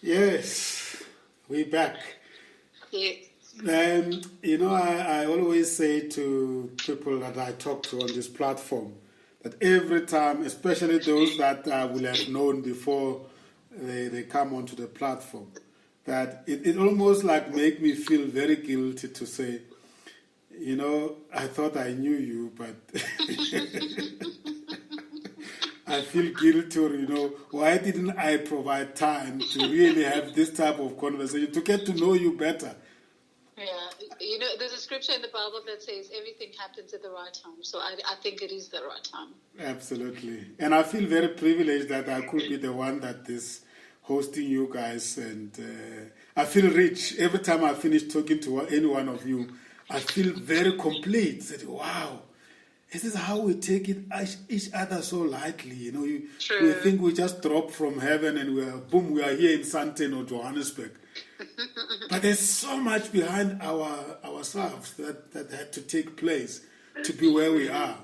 Yes, we back. Yes. I always say to people that I talk to on this platform that every time, especially those that I will have known before they come onto the platform, that it almost like make me feel very guilty to say, I thought I knew you, but I feel guilty, or, why didn't I provide time to really have this type of conversation, to get to know you better? Yeah, there's a scripture in the Bible that says everything happens at the right time. So I think it is the right time. Absolutely. And I feel very privileged that I could be the one that is hosting you guys. And I feel rich. Every time I finish talking to any one of you, I feel very complete. That, wow, this is how we take each other so lightly. We think we just drop from heaven and we are here in Sandton or Johannesburg. But there's so much behind ourselves that had to take place to be where we are.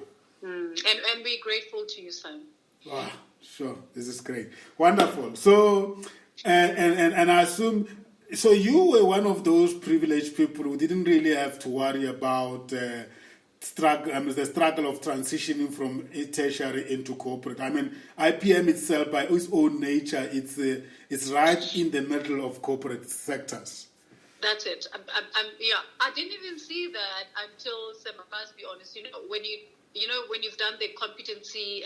And we're grateful to you, Sam. Wow, sure. This is great. Wonderful. So, and I assume, so you were one of those privileged people who didn't really have to worry about the struggle of transitioning from tertiary into corporate. I mean, IPM itself, by its own nature, it's right in the middle of corporate sectors. That's it. I didn't even see that until, Sam, I must be honest, when you've done the competency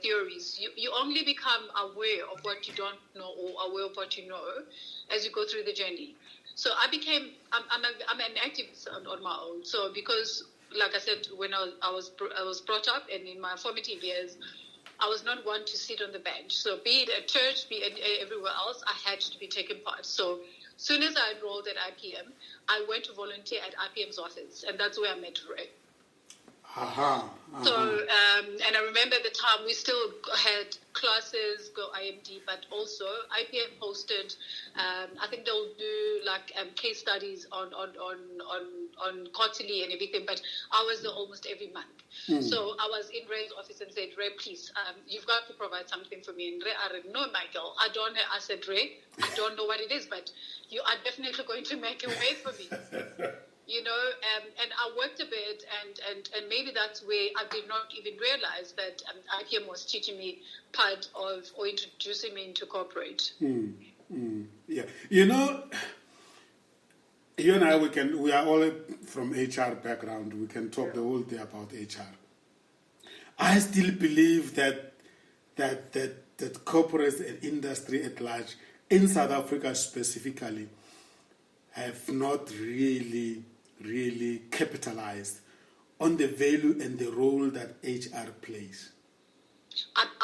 theories, you only become aware of what you don't know or aware of what you know as you go through the journey. So I'm an activist on my own. So because, like I said, when I was brought up and in my formative years, I was not one to sit on the bench. So be it at church, be it everywhere else, I had to be taking part. So as soon as I enrolled at IPM, I went to volunteer at IPM's office, and that's where I met Ray. So, and I remember at the time we still had classes, go IMD, but also IPM hosted, I think they'll do like case studies on quarterly and everything, but I was there almost every month. So I was in Ray's office and said, Ray, please, you've got to provide something for me. And Ray, I said, no, Michael, I don't know. I said, Ray, I don't know what it is, but you are definitely going to make a way for me. And I worked a bit, and maybe that's where I did not even realize that IPM was teaching me part of or introducing me into corporate. Yeah, you and I, we are all from HR background. We can talk the whole day about HR. I still believe that corporates and industry at large, in South Africa specifically, have not really capitalized on the value and the role that HR plays.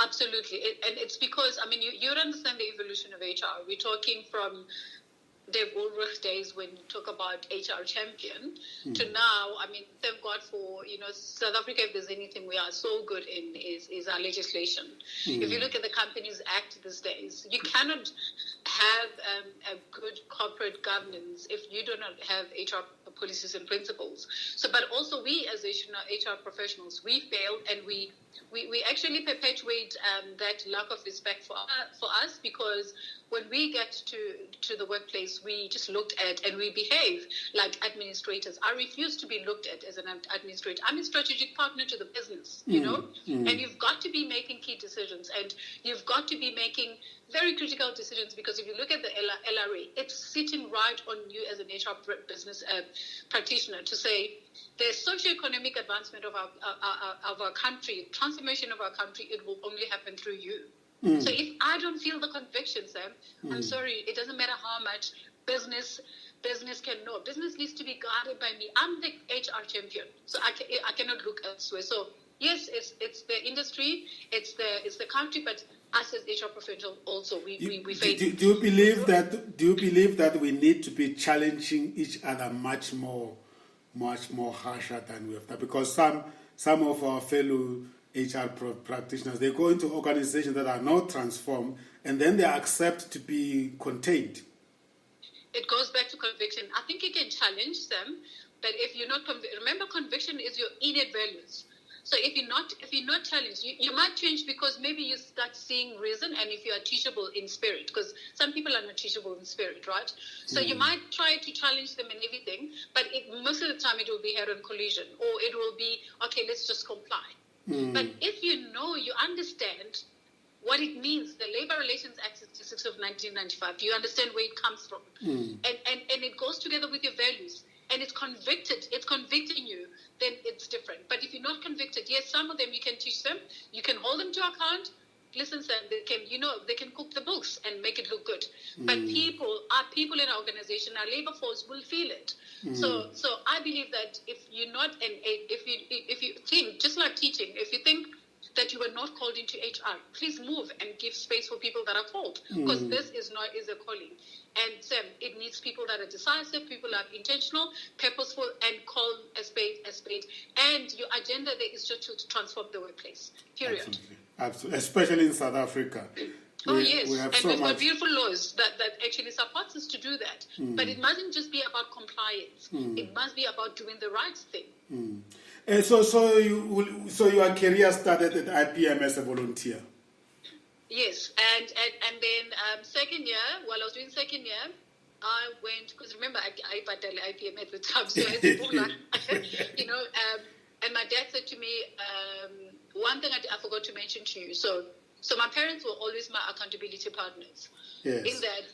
Absolutely. And it's because, you understand the evolution of HR. We're talking from Dave Woolworth days when you talk about HR champion to now. Thank God for, South Africa, if there's anything we are so good in is our legislation. If you look at the Companies Act these days, you cannot have a good corporate governance if you do not have HR policies and principles. So, but also we as HR professionals, we fail, and we actually perpetuate that lack of respect for us, because when we get to the workplace, we just looked at and we behave like administrators. I refuse to be looked at as an administrator. I'm a strategic partner to the business, and you've got to be making key decisions, and you've got to be making very critical decisions, because if you look at the LRA, it's sitting right on you as an HR business practitioner to say the socioeconomic advancement of our country, transformation of our country, it will only happen through you. So if I don't feel the conviction, Sam, I'm sorry, it doesn't matter how much business can know. Business needs to be guided by me. I'm the HR champion, so I cannot look elsewhere. So yes, it's the industry, it's the country, but us as HR professionals also we face. Do you believe that we need to be challenging each other much more harsher than we have done? Because some of our fellow HR practitioners, they go into organizations that are not transformed, and then they accept to be contained. It goes back to conviction. I think you can challenge them, but if you're not remember, conviction is your innate values. So if you're not challenged, you might change because maybe you start seeing reason, and if you are teachable in spirit, because some people are not teachable in spirit, right? So you might try to challenge them and everything, but most of the time it will be head-on collision, or it will be, okay, let's just comply. But if you understand what it means, the Labor Relations Act 66 of 1995, you understand where it comes from, and it goes together with your values, and it's convicting you, then it's different. But if you're not convicted, yes, some of them you can teach them, you can hold them to account, listen to them, they can cook the books and make it look good. But people in our organization, our labor force will feel it. So I believe that if you're not if you think, just like teaching, if you think that you were not called into HR, please move and give space for people that are called, because this is a calling. And it needs people that are decisive, people that are intentional, purposeful, and call a spade a spade. And your agenda there is just to transform the workplace. Period. Absolutely. Especially in South Africa. Yes. We've got beautiful laws that actually supports us to do that. But it mustn't just be about compliance. It must be about doing the right thing. And so your career started at IPM as a volunteer. Yes, and then second year, while I was doing second year, I went, because remember, I battled IPM at the time, so it's important, and my dad said to me, one thing I forgot to mention to you, so my parents were always my accountability partners. Yes. In that,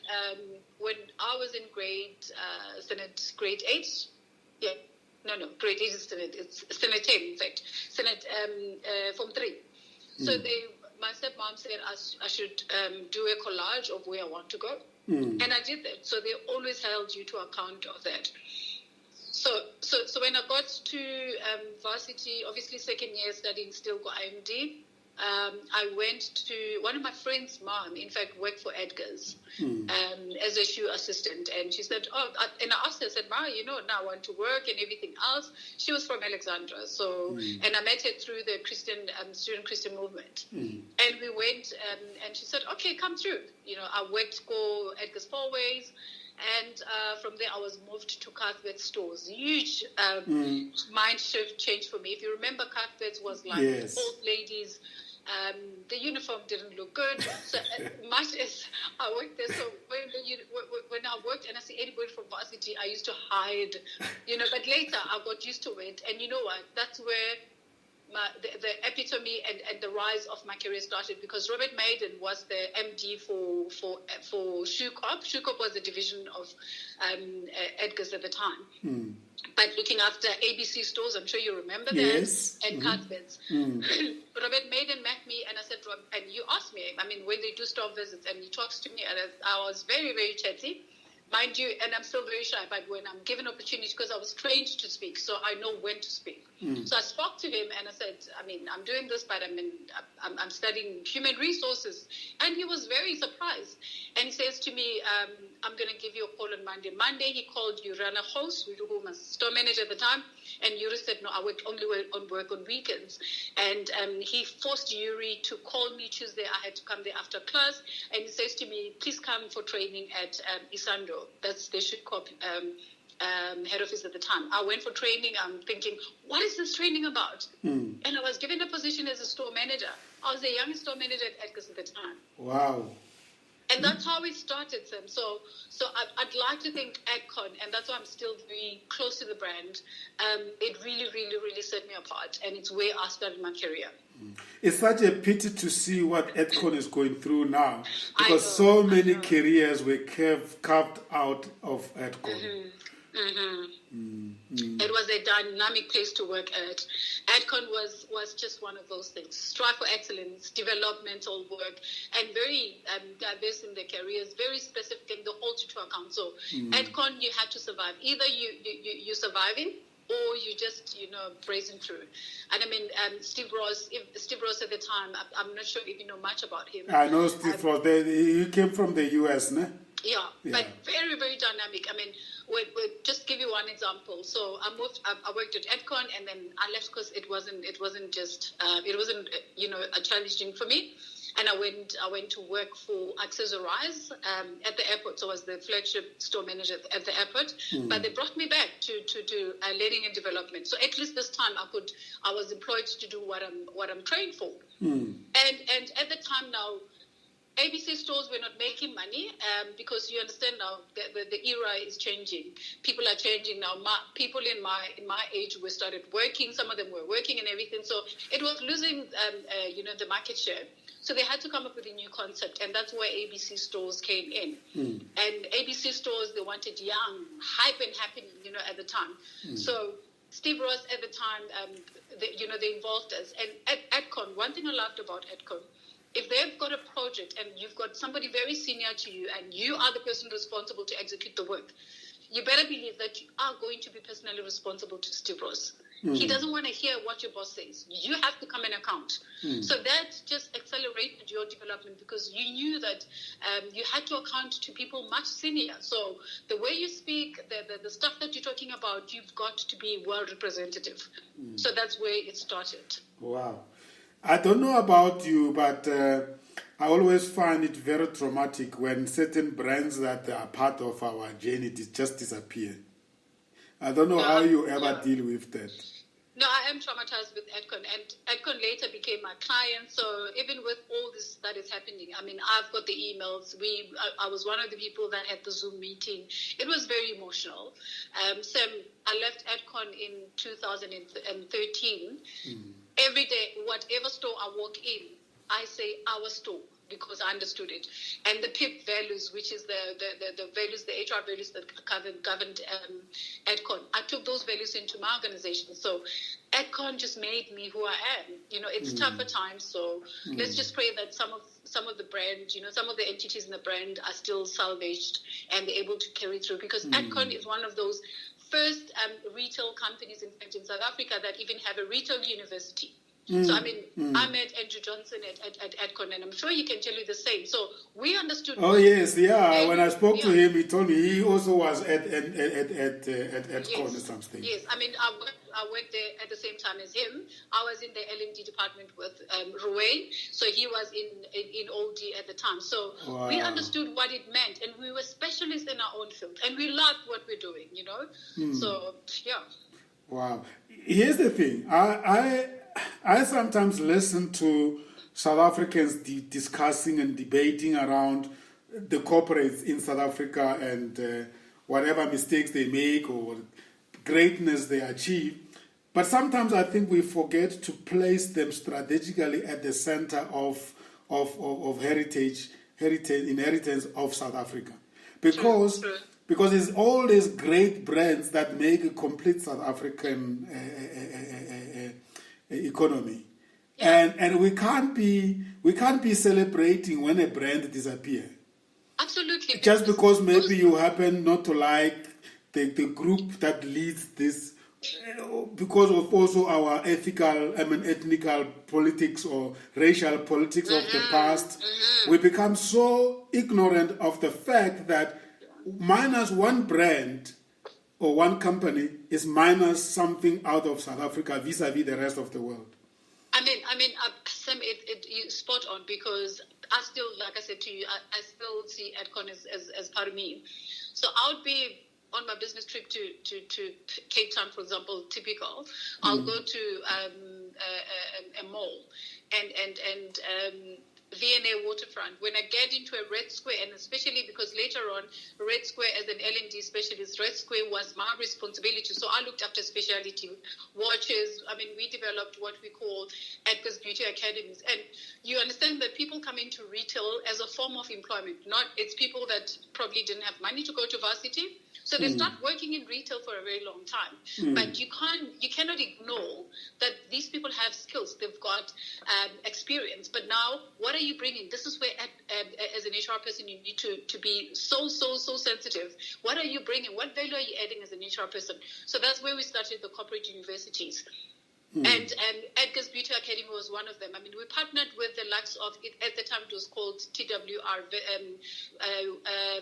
when I was in grade 8, grade 8 is Senate, it's Senate 10, in fact, Senate Form 3. So my stepmom said I should do a collage of where I want to go. And I did that. So they always held you to account of that. So when I got to varsity, obviously second year studying still got IMD, I went to one of my friend's mom, in fact, worked for Edgar's as a shoe assistant. And she said, and I asked her, I said, Ma, now I want to work and everything else. She was from Alexandra. So, and I met her through the student Christian movement. And we went, and she said, okay, come through. I worked for Edgar's Fourways. And from there, I was moved to Cuthbert's stores. Huge mind shift change for me. If you remember, Cuthbert's was like old ladies. The uniform didn't look good. So much as I worked there, so when I worked and I see anybody from varsity, I used to hide, But later, I got used to it, and you know what? That's where the epitome and the rise of my career started, because Robert Maiden was the MD for Shoe Corp. Shoe Corp was a division of Edgar's at the time. But looking after ABC stores, I'm sure you remember that, and Cuthbert's. Robert Maiden met me, and I said, Rob, and you asked me, when they do store visits, and he talks to me, and I was very, very chatty. Mind you, and I'm still very shy, but when I'm given opportunity, because I was trained to speak, so I know when to speak. So I spoke to him, and I said, I'm doing this, but I'm studying human resources. And he was very surprised. And he says to me, I'm going to give you a call on Monday. Monday, he called Urana Host, who was store manager at the time, and Yuri said, no, I work on weekends. And he forced Yuri to call me Tuesday. I had to come there after class, and he says to me, please come for training at Isando. That's the Shoe Corp head office at the time. I went for training. I'm thinking, what is this training about? And I was given a position as a store manager. I was the youngest store manager at Edgar's at the time. Wow. And that's how we started, Sam. So I'd like to think Adcon, and that's why I'm still very close to the brand. It really, really, really set me apart, and it's where I started my career. It's such a pity to see what Adcon is going through now, because so many careers were carved out of Adcon. It was a dynamic place to work at. Adcon was just one of those things. Strive for excellence, developmental work, and very diverse in their careers, very specific, and they hold you to account. So Adcon, you had to survive. Either you're surviving, or you just, brazen through. And Steve Ross at the time, I'm not sure if you know much about him. I know Steve Ross. He came from the US, no? Yeah, but very, very dynamic. We'll just give you one example. So I worked at Adcon, and then I left because it wasn't challenging for me. and I went to work for Accessorize at the airport. So I was the flagship store manager at the airport. But they brought me back to learning and development. So at least this time I was employed to do what I'm trained for. And at the time now, ABC stores were not making money because you understand now the era is changing. People are changing now. People in my age were started working. Some of them were working and everything. So it was losing the market share. So they had to come up with a new concept, and that's where ABC stores came in. And ABC stores, they wanted young, hype and happening, at the time. So Steve Ross at the time, they involved us. And at Edcon, one thing I loved about Edcon, if they've got a project and you've got somebody very senior to you and you are the person responsible to execute the work, you better believe that you are going to be personally responsible to Steve Ross. He doesn't want to hear what your boss says. You have to come and account. So that just accelerated your development because you knew that you had to account to people much senior. So the way you speak, the stuff that you're talking about, you've got to be well representative. So that's where it started. Wow. I don't know about you, but I always find it very traumatic when certain brands that are part of our journey just disappear. I don't know how you ever deal with that. No, I am traumatized with Edcon, and Edcon later became my client. So even with all this that is happening, I mean, I've got the emails. I was one of the people that had the Zoom meeting. It was very emotional. Sam, I left Edcon in 2013. Every day, whatever store I walk in, I say our store because I understood it. And the PIP values, which is the values, the HR values that governed Edcon, I took those values into my organization. So Edcon just made me who I am. It's tougher times, so let's just pray that some of the brand, some of the entities in the brand are still salvaged and they're able to carry through because Edcon is one of those first retail companies, in fact, in South Africa that even have a retail university. So, I mean, I met Andrew Johnson at Edcon, and I'm sure he can tell you the same. So, we understood... Oh, yes, yeah. When I spoke to him, he told me he also was at Edcon or something. Yes, I mean, I worked there at the same time as him. I was in the L&D department with Ruane, so he was in OD at the time. So, we understood what it meant, and we were specialists in our own field, and we loved what we're doing, So, yeah. Wow. Here's the thing. I sometimes listen to South Africans discussing and debating around the corporates in South Africa and whatever mistakes they make or greatness they achieve. But sometimes I think we forget to place them strategically at the center of inheritance of South Africa. Because it's all these great brands that make a complete South African economy, and we can't be celebrating when a brand disappears. Absolutely. Just because maybe you happen not to like the group that leads this, because of also our ethnical politics or racial politics of the past, we become so ignorant of the fact that minus one brand or one company is minus something out of South Africa vis-a-vis the rest of the world. I mean, Sam, you're spot on because I still, like I said to you, I still see Edcon as part of me. So I would be on my business trip to Cape Town, for example, typical. I'll go to a mall and V&A Waterfront. When I get into a Red Square, and especially because later on, Red Square as an L&D specialist, Red Square was my responsibility. So I looked after specialty watches. I mean, we developed what we call Edgar's Beauty Academies. And you understand that people come into retail as a form of employment. It's people that probably didn't have money to go to varsity. So they start working in retail for a very long time. But you cannot ignore that these people have skills. They've got experience. But now, what are you bringing? This is where, as an HR person, you need to be so sensitive. What are you bringing? What value are you adding as an HR person? So that's where we started the corporate universities. And Edgar's Beauty Academy was one of them. I mean, we partnered with the likes of, at the time it was called TWR,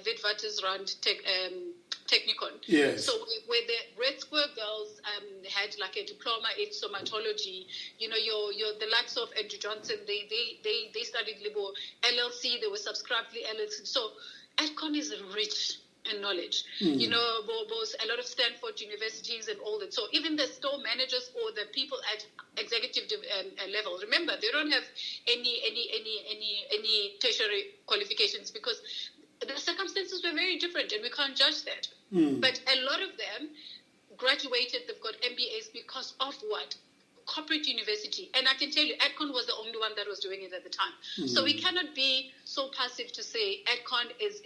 Witwatersrand Technikon. Yes. So where the Red Square girls had like a diploma in somatology, the likes of Andrew Johnson, they studied Libo LLC, they were subscribed to LLC. So Adcon is rich in knowledge. You know, both a lot of Stanford universities and all that. So even the store managers or the people at executive level, remember, they don't have any tertiary qualifications because the circumstances were very different and we can't judge that. But a lot of them graduated, they've got MBAs because of what? Corporate university. And I can tell you, Adcon was the only one that was doing it at the time. So we cannot be so passive to say Adcon is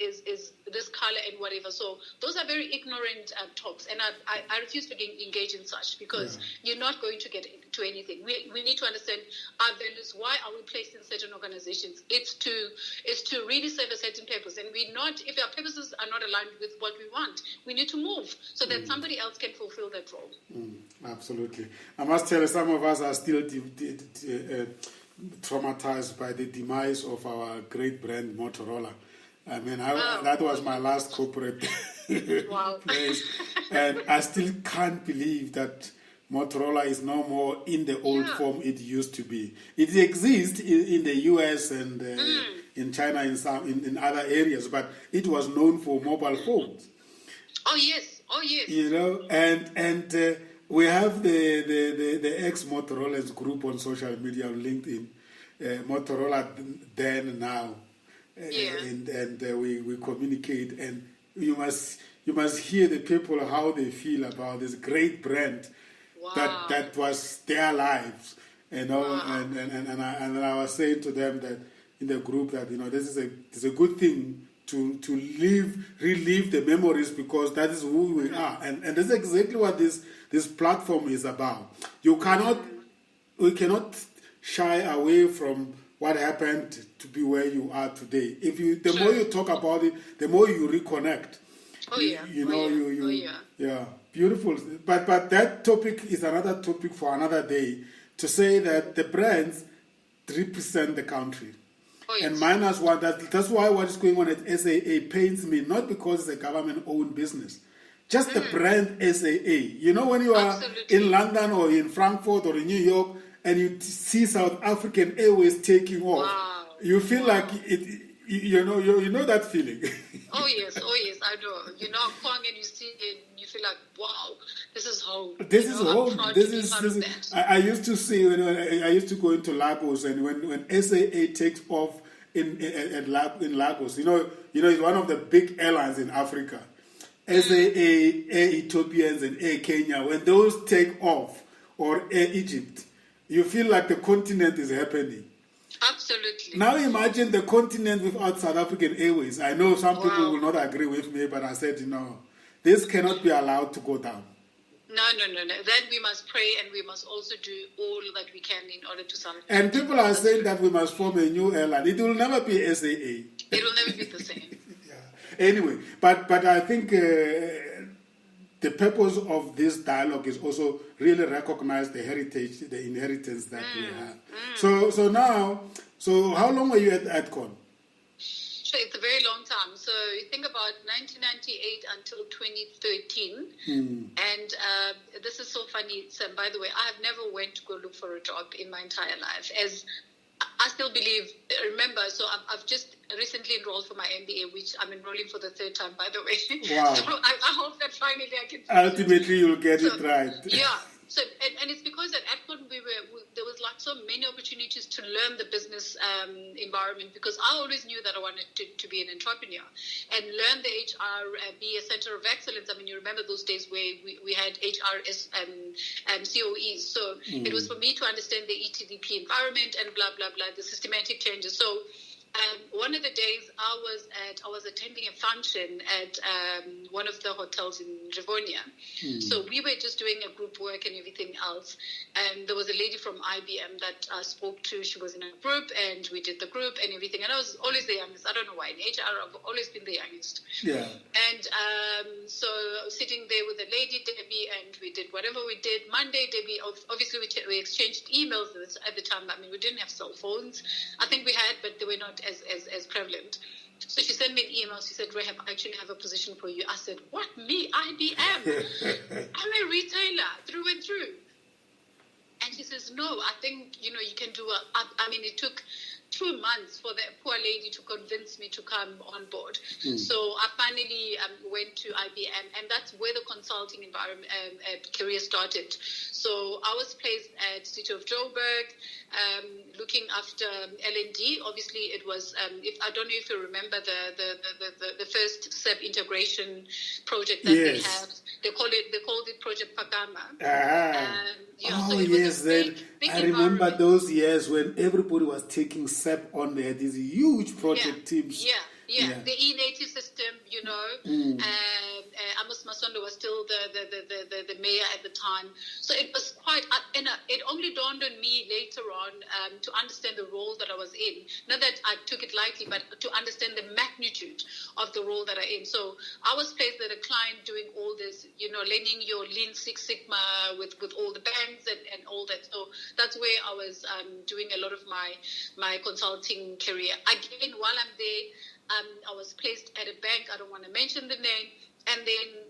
this color and whatever. So those are very ignorant talks. And I refuse to engage in such because you're not going to get to anything. We need to understand our values. Why are we placed in certain organizations? It's to really serve a certain purpose. And if our purposes are not aligned with what we want, we need to move so that somebody else can fulfill that role. Absolutely. I must tell you, some of us are still traumatized by the demise of our great brand Motorola. I mean, that was my last corporate place, and I still can't believe that Motorola is no more in the old form it used to be. It exists in the US and in China, in other areas, but it was known for mobile phones. Oh yes. You know, and we have the ex-Motorola's group on social media, on LinkedIn, Motorola then and now, and we communicate, and you must hear the people how they feel about this great brand that was their lives, you know, and I was saying to them that in the group that, you know, this is a good thing to relive the memories because that is who we are, and that's exactly what this platform is about. We cannot shy away from what happened to be where you are today. The more you talk about it, the more you reconnect. Beautiful. But that topic is another topic for another day. To say that the brands represent the country. And minus one, that's why what is going on at SAA pains me, not because it's a government-owned business. Just the brand SAA. You know, when you are in London or in Frankfurt or in New York and you see South African Airways taking off, you feel like it. You know that feeling. Oh yes, I know. You know, Kwang, and you see it, and you feel like, wow, this is home. This is home. I used to see I used to go into Lagos, and when SAA takes off in Lagos, you know, it's one of the big airlines in Africa. SAA, Air Ethiopians, and Air Kenya. When those take off, or Air Egypt, you feel like the continent is happening. Absolutely. Now imagine the continent without South African Airways. I know some people will not agree with me, but I said, this cannot be allowed to go down. No. Then we must pray, and we must also do all that we can in order to salvage. And people are saying that we must form a new airline. It will never be SAA. It will never be the same. Anyway, but I think the purpose of this dialogue is also really recognize the heritage, the inheritance that we have. So how long were you at Adcon? Sure, it's a very long time. So you think about 1998 until 2013. And this is so funny, Sam, by the way, I have never went to go look for a job in my entire life. As I still believe, remember, so I've just recently enrolled for my MBA, which I'm enrolling for the third time, by the way. Wow. So I hope that finally I can... Ultimately, you'll get it right. Yeah. So, and it's because at Adcon there was like so many opportunities to learn the business environment, because I always knew that I wanted to be an entrepreneur and learn the HR, be a center of excellence. I mean, you remember those days where we had HRS and COEs. So it was for me to understand the ETDP environment and blah, blah, blah, the systematic changes. So one of the days I was attending a function at one of the hotels in Rivonia. So we were just doing a group work and everything else. And there was a lady from IBM that I spoke to. She was in a group, and we did the group and everything. And I was always the youngest. I don't know why. In HR, I've always been the youngest. Yeah. And so I was sitting there with the lady, Debbie, and we did whatever we did. Monday, Debbie, obviously we exchanged emails at the time. I mean, we didn't have cell phones. I think we had, but they were not as prevalent. So she sent me an email. She said, Rahab, I actually have a position for you. I said, what, me? IBM? I'm a retailer through and through. And she says, no, I think, you can do I mean, it took 2 months months for the poor lady to convince me to come on board. So I finally went to IBM, and that's where the consulting environment career started. So I was placed at City of Joburg, looking after L&D. Obviously, it was. I don't know if you remember the first SEP integration project that they had. They called it Project Pagama. So yes, then I remember those years when everybody was taking SEP on there. These huge project teams. The E-native system, Amos Masondo was still the mayor at the time. So it was quite, and it only dawned on me later on to understand the role that I was in. Not that I took it lightly, but to understand the magnitude of the role that I'm in. So I was placed at a client doing all this, learning your Lean Six Sigma with all the banks and all that. So that's where I was doing a lot of my consulting career. Again, while I'm there, I was placed at a bank. I don't want to mention the name. And then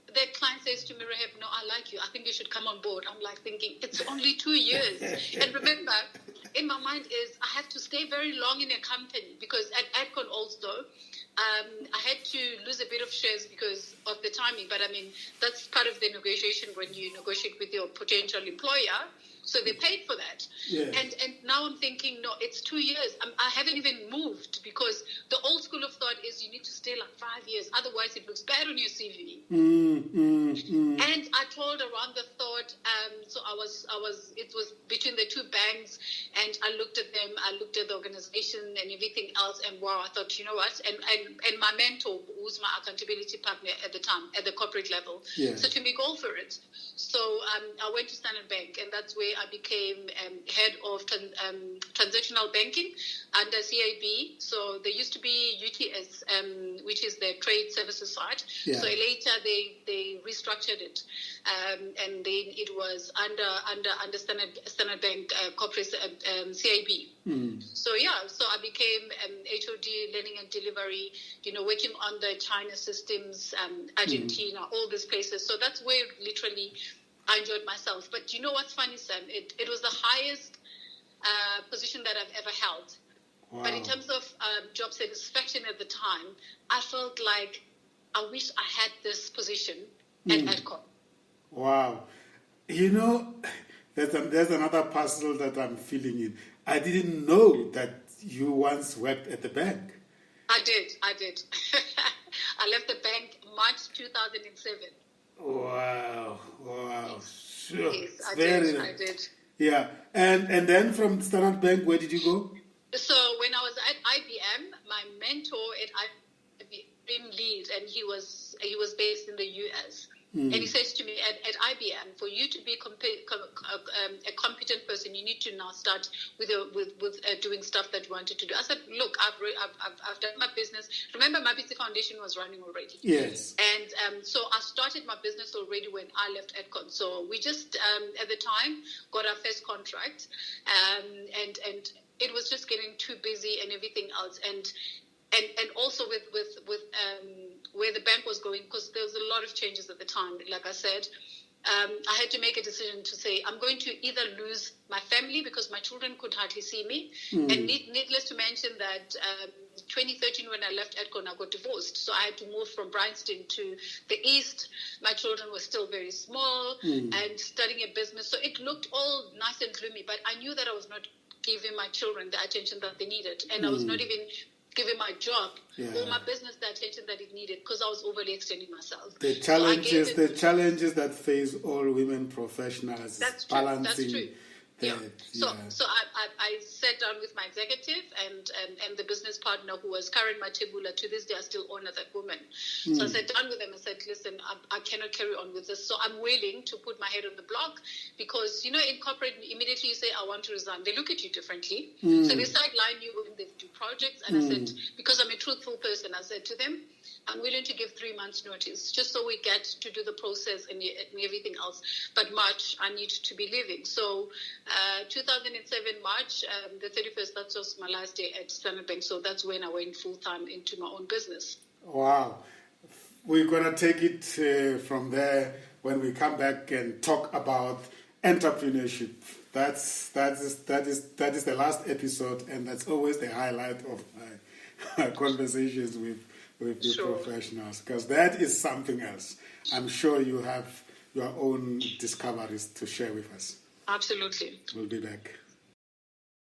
the client says to me, Rahab, no, I like you. I think you should come on board. I'm like thinking, it's only 2 years. And remember, in my mind is I have to stay very long in a company because at Adcon also, I had to lose a bit of shares because of the timing. But I mean, that's part of the negotiation when you negotiate with your potential employer. So they paid for that. Yeah. And now I'm thinking, no, it's 2 years. I haven't even moved because the old school of thought is you need to stay like 5 years. Otherwise, it looks bad on your CV. And I told around the thought, so it was between the two banks, and I looked at them, I looked at the organization and everything else, and wow, I thought, you know what? And my mentor, who's my accountability partner at the time, at the corporate level, said to me, go for it. So I went to Standard Bank, and that's where I became head of transactional banking under CIB. So there used to be UTS, which is the trade services side. So later they restructured it, and then it was under Standard Bank corporate CIB. So I became HOD, learning and delivery, working on the China systems, Argentina, all these places. So that's where literally I enjoyed myself. But you know what's funny, Sam? It was the highest position that I've ever held. Wow. But in terms of job satisfaction at the time, I felt like I wish I had this position at Adcon. Wow. There's another puzzle that I'm filling in. I didn't know that you once worked at the bank. I did. I left the bank March 2007. Wow. Sure. Yes, I did. Yeah. And then from Standard Bank, where did you go? So when I was at IBM, my mentor at IBM lead, and he was based in the US. And he says to me, at IBM, for you to be a competent person, you need to now start with doing stuff that you wanted to do. I said, look, I've done my business. Remember, Mapitsi Foundation was running already. Yes. And so I started my business already when I left Adcon. So we just, at the time, got our first contract. And it was just getting too busy and everything else. And also with where the bank was going, because there was a lot of changes at the time. Like I said, I had to make a decision to say I'm going to either lose my family because my children could hardly see me, and needless to mention that 2013 when I left Adcon, I got divorced, so I had to move from Bryanston to the east. My children were still very small and studying a business, so it looked all nice and gloomy. But I knew that I was not giving my children the attention that they needed, and I was not even giving my job or my business the attention that it needed because I was overly extending myself. The challenges that face all women professionals. That's true. Balancing. That's true. So I sat down with my executive and the business partner who was Karen Matebula. To this day, I still honor that woman. So I sat down with them and said, listen, I cannot carry on with this. So I'm willing to put my head on the block because, in corporate, immediately you say, I want to resign. They look at you differently. So they sideline you when they do projects. And I said, because I'm a truthful person, I said to them, I'm willing to give 3 months notice just so we get to do the process and everything else. But March, I need to be leaving. So 2007 March, the 31st, that was my last day at Standard Bank. So that's when I went full-time into my own business. Wow. We're going to take it from there when we come back and talk about entrepreneurship. that is the last episode, and that's always the highlight of my conversations with the professionals, because that is something else. I'm sure you have your own discoveries to share with us. Absolutely. We'll be back.